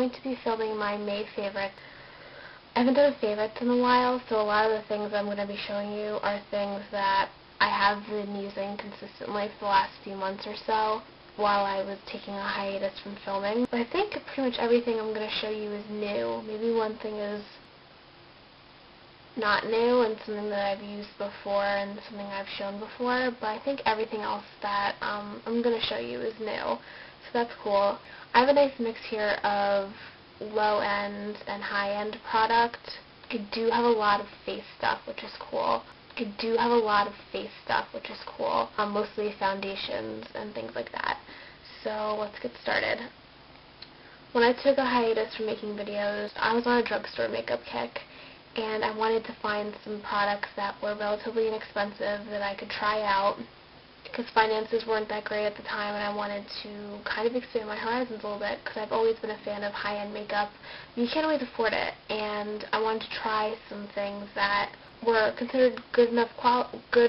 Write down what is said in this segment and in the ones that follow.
going to be filming my May favorites. I haven't done favorites in a while, so a lot of the things I'm going to be showing you are things that I have been using consistently for the last few months or so while I was taking a hiatus from filming. But I think pretty much everything I'm going to show you is new. Maybe one thing is not new and something that I've used before and something I've shown before, but I think everything else that I'm going to show you is new. So that's cool. I have a nice mix here of low-end and high-end product. I do have a lot of face stuff, which is cool. Mostly foundations and things like that. So let's get started. When I took a hiatus from making videos, I was on a drugstore makeup kick, and I wanted to find some products that were relatively inexpensive that I could try out, because finances weren't that great at the time, and I wanted to kind of expand my horizons a little bit, because I've always been a fan of high-end makeup. You can't always afford it, and I wanted to try some things that were considered good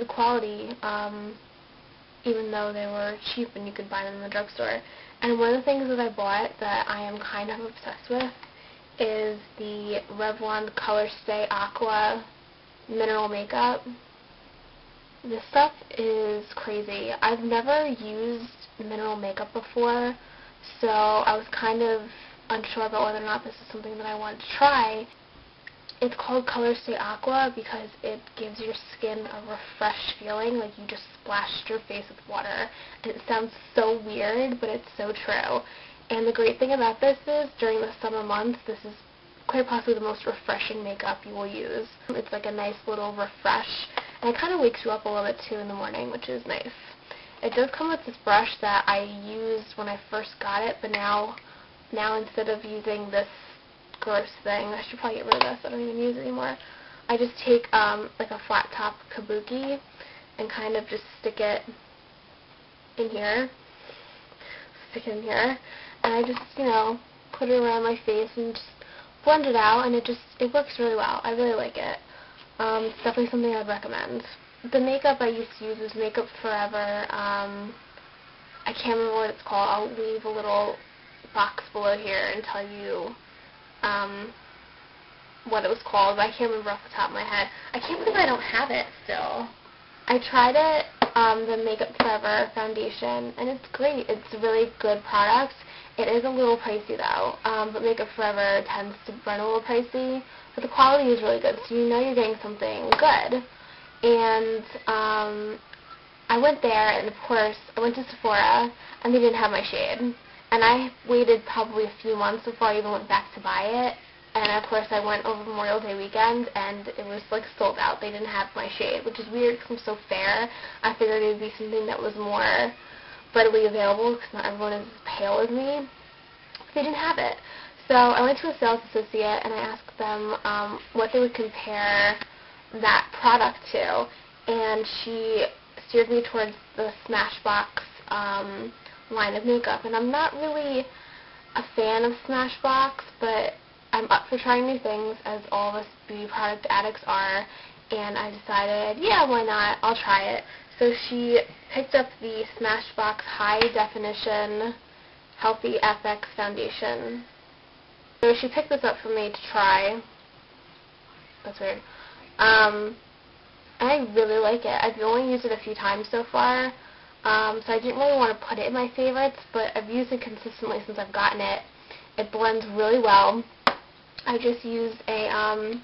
quality, even though they were cheap and you could buy them in the drugstore. And one of the things that I bought that I am kind of obsessed with is the Revlon Color Stay Aqua Mineral Makeup. This stuff is crazy. I've never used mineral makeup before, so I was kind of unsure about whether or not this is something that I wanted to try. It's called Color Stay Aqua because it gives your skin a refreshed feeling, like you just splashed your face with water. And it sounds so weird, but it's so true. And the great thing about this is, during the summer months, this is quite possibly the most refreshing makeup you will use. It's like a nice little refresh, and it kind of wakes you up a little bit too in the morning, which is nice. It does come with this brush that I used when I first got it, but now instead of using this gross thing, I should probably get rid of this, I don't even use it anymore. I just take like a flat top kabuki and kind of just stick it in here, and I just, put it around my face and just blend it out, and it works really well. I really like it. It's definitely something I'd recommend. The makeup I used to use was Makeup Forever. I can't remember what it's called. I'll leave a little box below here and tell you what it was called, but I can't remember off the top of my head. I can't believe I don't have it still. I tried it, the Makeup Forever foundation, and it's great. It's a really good product. It is a little pricey though, but Makeup Forever tends to run a little pricey, but the quality is really good, so you know you're getting something good. And I went there, and of course, I went to Sephora, and they didn't have my shade. And I waited probably a few months before I even went back to buy it. And of course I went over Memorial Day weekend, and it was like sold out. They didn't have my shade, which is weird because I'm so fair. I figured it would be something that was more readily available because not everyone is as pale as me. They didn't have it. So I went to a sales associate and I asked them what they would compare that product to. And she steered me towards the Smashbox line of makeup, and I'm not really a fan of Smashbox, but I'm up for trying new things, as all of us beauty product addicts are, and I decided, yeah, why not, I'll try it. So she picked up the Smashbox High Definition Healthy FX Foundation. So she picked this up for me to try. That's weird. And I really like it. I've only used it a few times so far. So I didn't really want to put it in my favorites, but I've used it consistently since I've gotten it. It blends really well. I just used a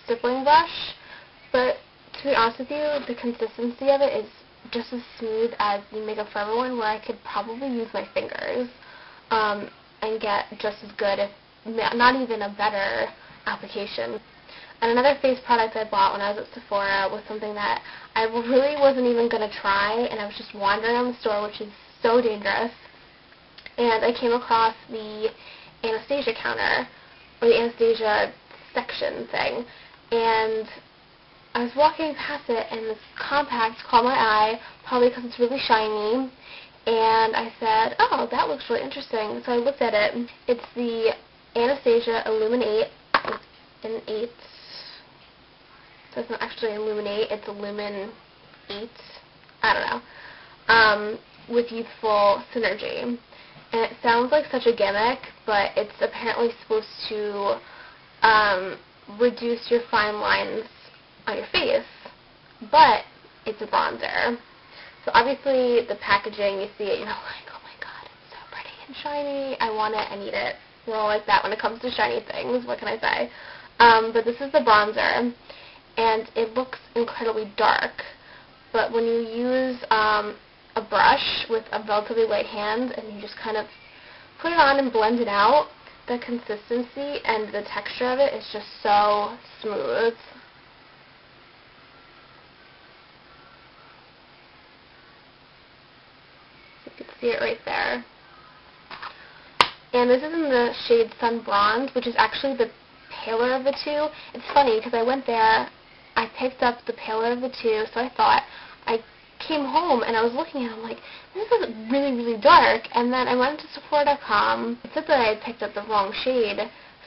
stippling brush, but to be honest with you, the consistency of it is just as smooth as the Makeup Forever one, where I could probably use my fingers and get just as good, if not even a better application. And another face product I bought when I was at Sephora was something that I really wasn't even going to try, and I was just wandering around the store, which is so dangerous. And I came across the Anastasia counter, or the Anastasia section thing, and I was walking past it, and this compact caught my eye, probably because it's really shiny, and I said, oh, that looks really interesting. So I looked at it. It's the Anastasia Illuminate, an 8. So it's not actually Illuminate, it's Illumin 8. I don't know. With Youthful Synergy. And it sounds like such a gimmick, but it's apparently supposed to reduce your fine lines on your face, but it's a bronzer. So obviously the packaging, you see it, you're like, oh my god, it's so pretty and shiny. I want it, I need it. We're all like that when it comes to shiny things, what can I say? But this is the bronzer, and it looks incredibly dark. But when you use a brush with a relatively light hand and you just kind of put it on and blend it out, the consistency and the texture of it is just so smooth. You can see it right there. And this is in the shade Sun Bronze, which is actually the paler of the two. It's funny because I went there, I picked up the paler of the two, so I thought, I came home and I was looking at it, I'm like, this is really, really dark. And then I went to Sephora.com. It said that I had picked up the wrong shade,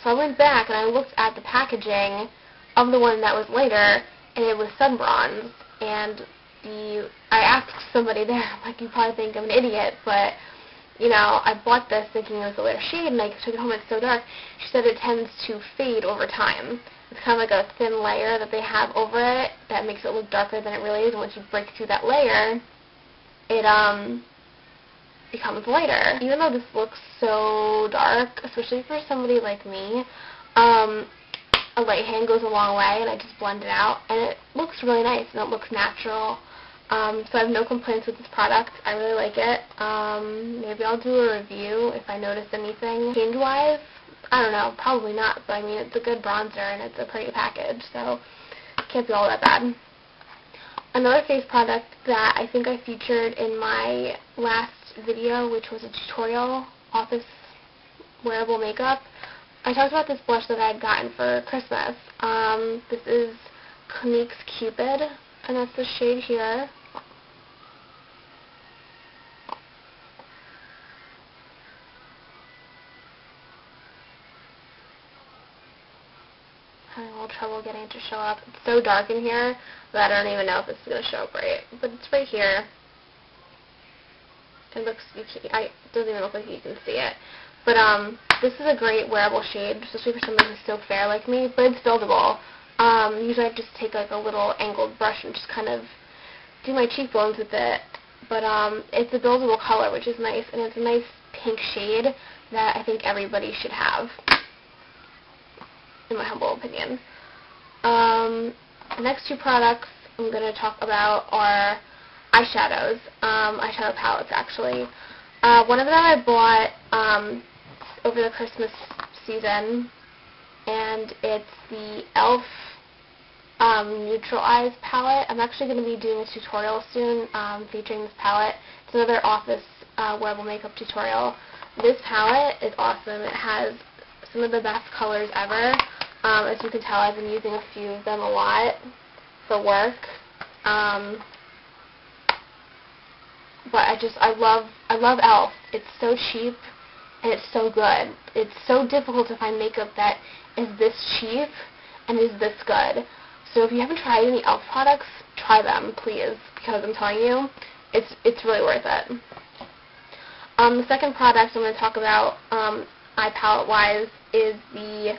so I went back and I looked at the packaging of the one that was lighter, and it was Sun Bronze. And I asked somebody there, I'm like, you probably think I'm an idiot, but you know, I bought this thinking it was a lighter shade, and I took it home and it's so dark. She said it tends to fade over time. It's kind of like a thin layer that they have over it that makes it look darker than it really is, and once you break through that layer, it becomes lighter. Even though this looks so dark, especially for somebody like me, a light hand goes a long way, and I just blend it out, and it looks really nice, and it looks natural. So I have no complaints with this product. I really like it. Maybe I'll do a review if I notice anything change-wise. I don't know, probably not, but I mean, it's a good bronzer and it's a pretty package, so it can't be all that bad. Another face product that I think I featured in my last video, which was a tutorial, office wearable makeup, I talked about this blush that I had gotten for Christmas. This is Clinique's Cupid, and that's the shade here. Having a little trouble getting it to show up. It's so dark in here that I don't even know if this is going to show up right. But it's right here. It looks, it doesn't even look like you can see it. But this is a great wearable shade, especially for somebody who's so fair like me, but it's buildable. Usually I just take like a little angled brush and just kind of do my cheekbones with it. But it's a buildable color, which is nice, and it's a nice pink shade that I think everybody should have, in my humble opinion. The next two products I'm going to talk about are eyeshadows, eyeshadow palettes actually. One of them I bought over the Christmas season, and it's the e.l.f. Neutral Eyes palette. I'm actually going to be doing a tutorial soon featuring this palette. It's another office wearable makeup tutorial. This palette is awesome. It has some of the best colors ever. As you can tell, I've been using a few of them a lot for work. But I love e.l.f. It's so cheap and it's so good. It's so difficult to find makeup that is this cheap and is this good. So if you haven't tried any e.l.f. products, try them, please, because I'm telling you, it's really worth it. The second product I'm going to talk about eye palette wise is the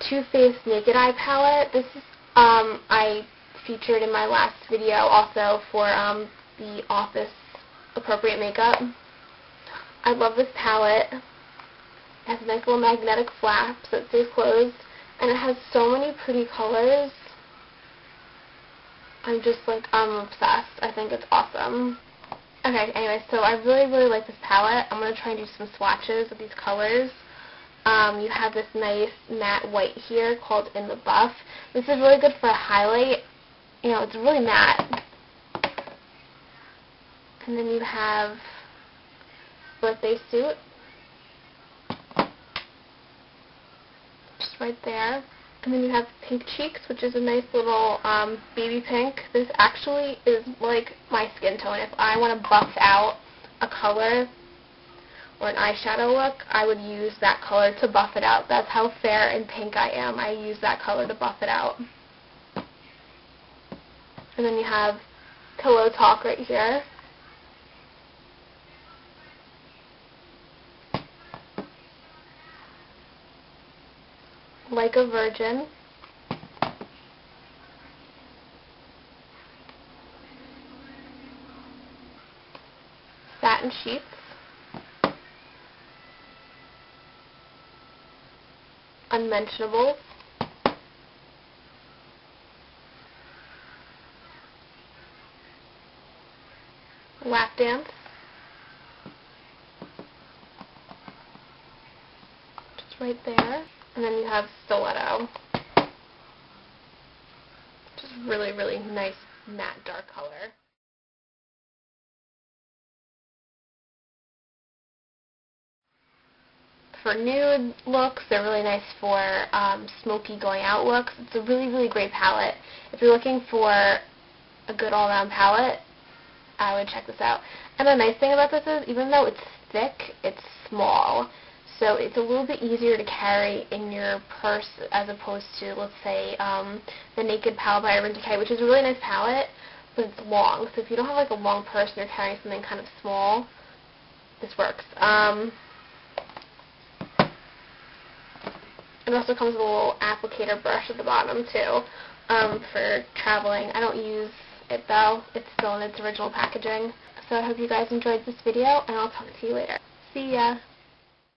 Too Faced Naked Eye palette. This is I featured in my last video also for the office appropriate makeup. I love this palette. It has a nice little magnetic flap so it stays closed, and it has so many pretty colors. I'm obsessed. I think it's awesome. Okay, anyway, so I really, really like this palette. I'm going to try and do some swatches of these colors. You have this nice matte white here called In the Buff. This is really good for a highlight. You know, it's really matte. And then you have Birthday Suit, just right there. And then you have Pink Cheeks, which is a nice little baby pink. This actually is like my skin tone. If I want to buff out a color or an eyeshadow look, I would use that color to buff it out. That's how fair and pink I am. I use that color to buff it out. And then you have Pillow Talk right here. Like a Virgin, Satin Sheets, Unmentionables, Lap Dance, just right there, and then you have Stiletto, just really, really nice matte dark color. For nude looks, they're really nice for smoky going out looks. It's a really, really great palette. If you're looking for a good all-around palette, I would check this out. And the nice thing about this is, even though it's thick, it's small. So it's a little bit easier to carry in your purse as opposed to, let's say, the Naked palette by Urban Decay, which is a really nice palette, but it's long. So if you don't have like a long purse and you're carrying something kind of small, this works. It also comes with a little applicator brush at the bottom, too, for traveling. I don't use it, though. It's still in its original packaging. So I hope you guys enjoyed this video, and I'll talk to you later. See ya!